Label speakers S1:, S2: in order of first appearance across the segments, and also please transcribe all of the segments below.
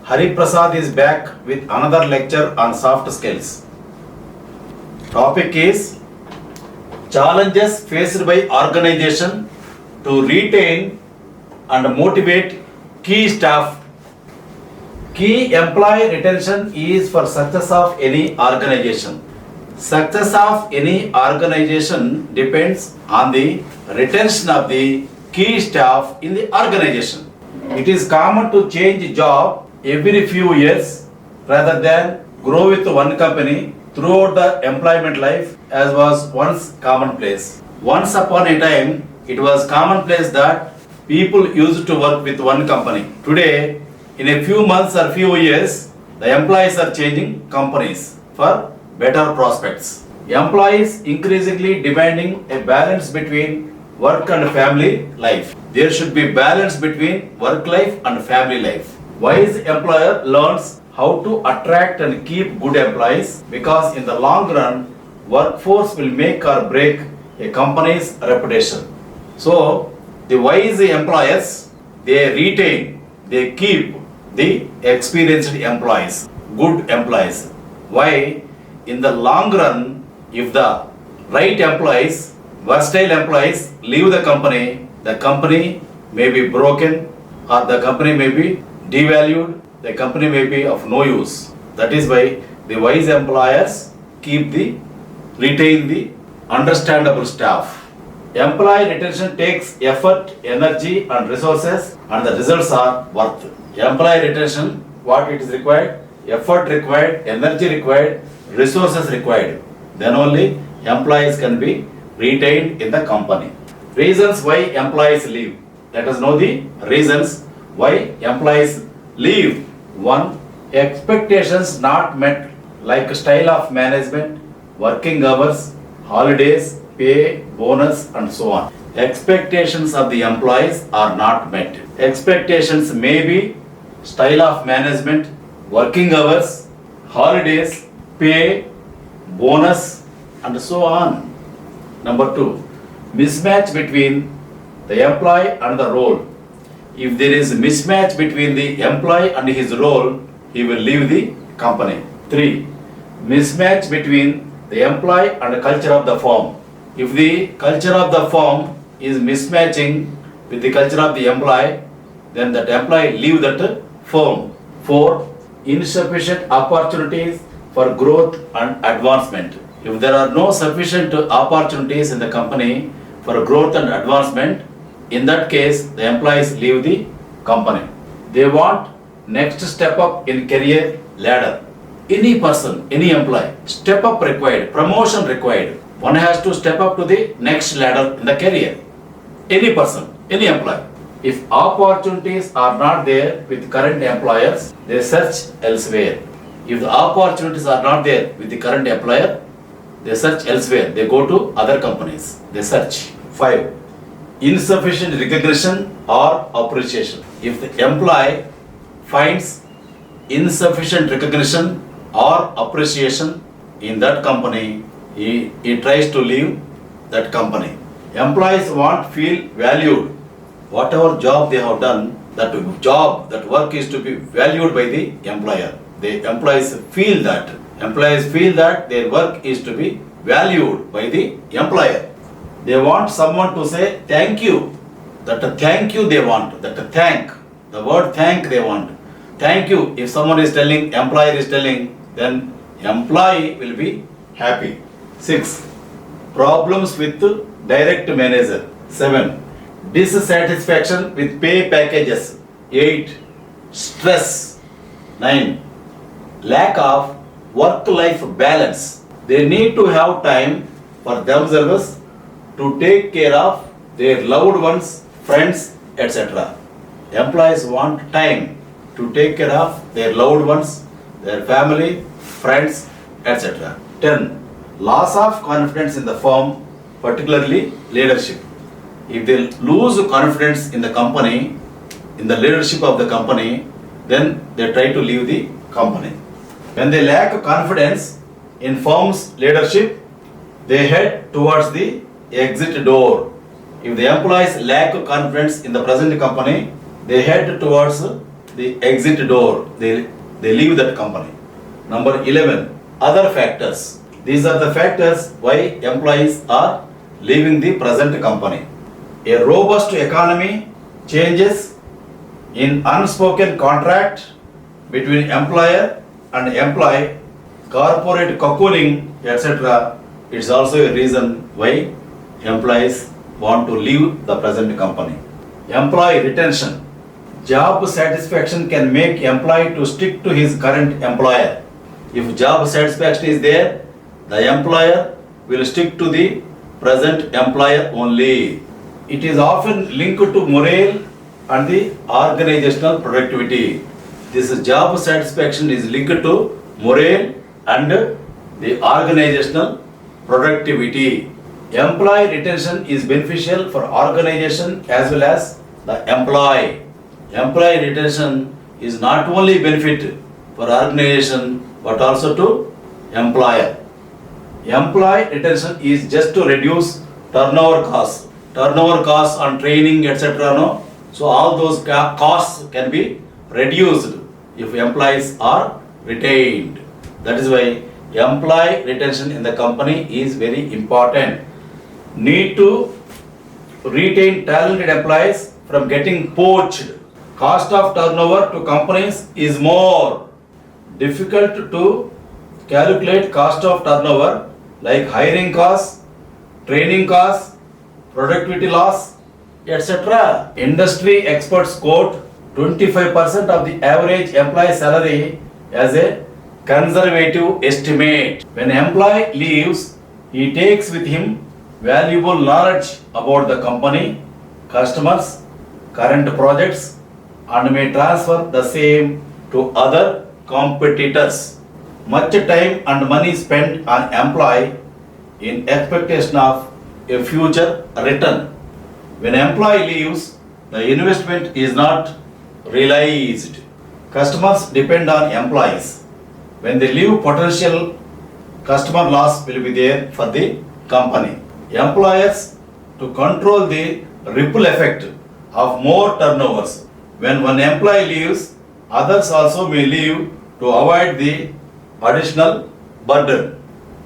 S1: Hariprasad is back with another lecture on soft skills. Topic is challenges faced by organization to retain and motivate key staff. Key employee retention is for success of any organization. Success of any organization depends on the retention of the key staff in the organization. It is common to change job every few years rather than grow with one company throughout the employment life as was once commonplace. Once upon a time, it was commonplace that people used to work with one company. Today, in a few months or few years, the employees are changing companies for better prospects. Employees increasingly demanding a balance between work and family life. There should be balance between work life and family life. Wise employer learns how to attract and keep good employees because in the long run, workforce will make or break a company's reputation. So, the wise employers, they retain, they keep the experienced employees, good employees. Why? In the long run, if the right employees, versatile employees leave the company may be broken or the company may be devalued, the company may be of no use. That is why the wise employers retain the understandable staff. Employee retention takes effort, energy and resources and the results are worth. Employee retention, what it is required? Effort required, energy required, resources required. Then only employees can be retained in the company. Reasons why employees leave. Let us know the reasons why employees leave. 1. Expectations not met like style of management, working hours, holidays, pay, bonus and so on. Expectations of the employees are not met. Expectations may be style of management, working hours, holidays, pay, bonus and so on. Number 2. Mismatch between the employee and the role. If there is a mismatch between the employee and his role, he will leave the company. 3. Mismatch between the employee and the culture of the firm. If the culture of the firm is mismatching with the culture of the employee, then that employee leave that firm. 4. Insufficient opportunities for growth and advancement. If there are no sufficient opportunities in the company for growth and advancement, in that case, the employees leave the company. They want next step up in career ladder. Any person, any employee, step up required, promotion required. One has to step up to the next ladder in the career. Any person, any employee. If opportunities are not there with current employers, they search elsewhere. If the opportunities are not there with the current employer, they search elsewhere. They go to other companies. They search. 5. Insufficient recognition or appreciation. If the employee finds insufficient recognition or appreciation in that company, he tries to leave that company. Employees feel valued. Whatever job they have done, that work is to be valued by the employer. The employees feel that. Employees feel that their work is to be valued by the employer. They want someone to say thank you. That thank you they want. That thank. The word thank they want. Thank you. If someone is telling, employer is telling, then employee will be happy. 6. Problems with direct manager. 7. Dissatisfaction with pay packages. 8. Stress. 9. Lack of work-life balance. They need to have time for themselves to take care of their loved ones, friends, etc. Employees want time to take care of their loved ones, their family, friends, etc. 10. Loss of confidence in the firm, particularly leadership. If they lose confidence in the company, in the leadership of the company, then they try to leave the company. When they lack confidence in firm's leadership, they head towards the exit door. If the employees lack confidence in the present company, they head towards the exit door. They leave that company. Number 11, other factors. These are the factors why employees are leaving the present company. A robust economy, changes in unspoken contract between employer and employee, corporate cocooning, etc. It's also a reason why employees want to leave the present company. Employee retention. Job satisfaction can make employee to stick to his current employer. If job satisfaction is there, the employer will stick to the present employer only. It is often linked to morale and the organizational productivity. This job satisfaction is linked to morale and the organizational productivity. Employee retention is beneficial for organization as well as the employee. Employee retention is not only benefit for organization but also to employer. Employee retention is just to reduce turnover costs on training, etc. No? So all those costs can be reduced if employees are retained. That is why employee retention in the company is very important. Need to retain talented employees from getting poached. Cost of turnover to companies is more difficult to calculate. Cost of turnover like hiring costs, training costs, productivity loss, etc. Industry experts quote 25% of the average employee salary as a conservative estimate. When an employee leaves, he takes with him valuable knowledge about the company, customers, current projects, and may transfer the same to other competitors. Much time and money spent on employee in expectation of a future return. When employee leaves, the investment is not realized. Customers depend on employees. When they leave, potential customer loss will be there for the company. Employers to control the ripple effect of more turnovers. When one employee leaves, others also may leave to avoid the additional burden.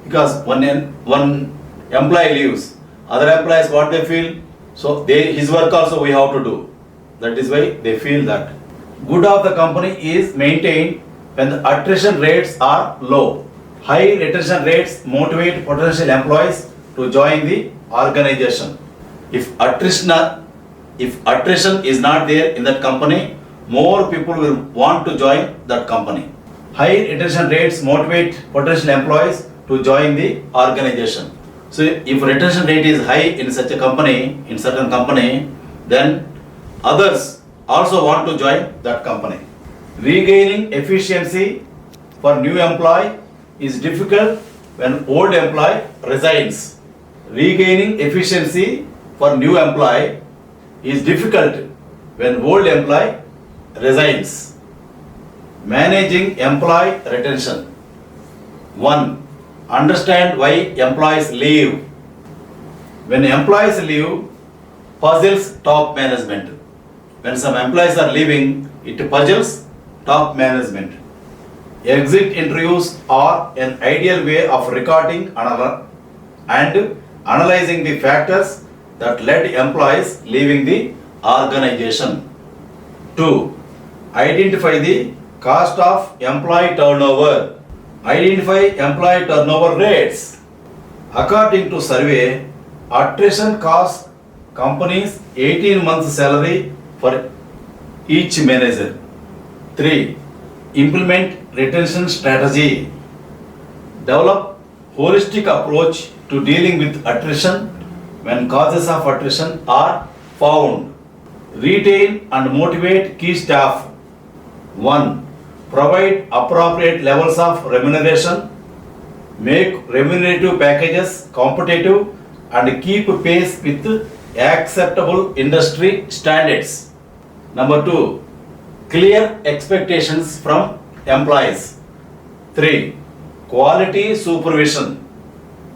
S1: Because one employee leaves, other employees what they feel, so his work also we have to do. That is why they feel that. Good of the company is maintained when the attrition rates are low. High retention rates motivate potential employees to join the organization. If attrition is not there in that company, more people will want to join that company. High retention rates motivate potential employees to join the organization. So if retention rate is high in such a company, in certain company, then others also want to join that company. Regaining efficiency for new employee is difficult when old employee resigns. Regaining efficiency for new employee is difficult when old employee resigns. Managing employee retention. 1. Understand why employees leave. When employees leave, puzzles top management. When some employees are leaving, it puzzles top management. Exit interviews are an ideal way of recording and analyzing the factors that led employees leaving the organization. 2. Identify the cost of employee turnover. Identify employee turnover rates. According to survey, attrition costs companies 18 months salary for each manager. 3. Implement retention strategy. Develop holistic approach to dealing with attrition when causes of attrition are found. Retain and motivate key staff. 1. Provide appropriate levels of remuneration. Make remunerative packages competitive and keep pace with acceptable industry standards. Number 2. Clear expectations from employees. 3. Quality supervision.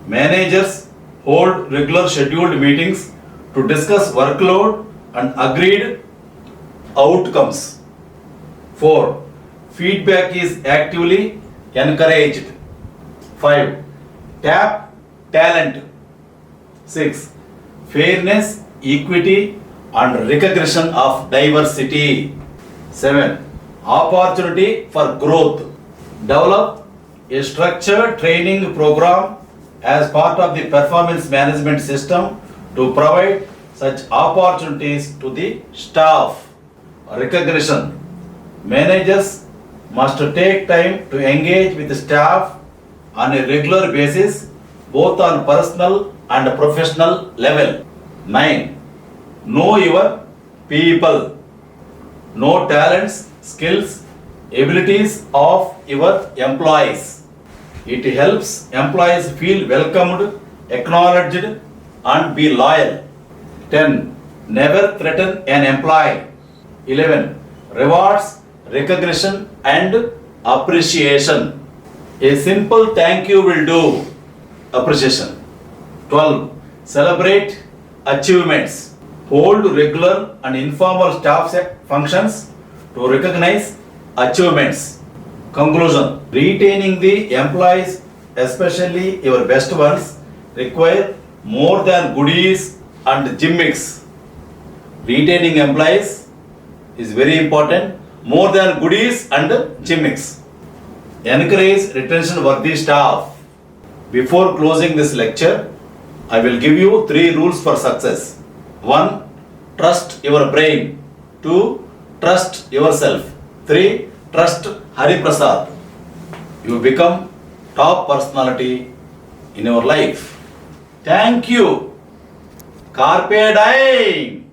S1: Managers hold regular scheduled meetings to discuss workload and agreed outcomes. 4. Feedback is actively encouraged. 5. Tap talent. 6. Fairness, equity and recognition of diversity. 7. Opportunity for growth. Develop a structured training program as part of the performance management system to provide such opportunities to the staff. Recognition. Managers must take time to engage with the staff on a regular basis, both on personal and professional level. 9. Know your people. Know talents, skills, abilities of your employees. It helps employees feel welcomed, acknowledged, and be loyal. 10. Never threaten an employee. 11. Rewards, recognition, and appreciation. A simple thank you will do. Appreciation. 12. Celebrate achievements. Hold regular and informal staff functions to recognize achievements. Conclusion. Retaining the employees, especially your best ones, require more than goodies and gimmicks. Retaining employees is very important, more than goodies and gimmicks. Encourage retention worthy staff. Before closing this lecture, I will give you 3 rules for success. 1. Trust your brain. 2. Trust yourself. 3. Trust Hariprasad. You become top personality in your life. Thank you. Carpe diem.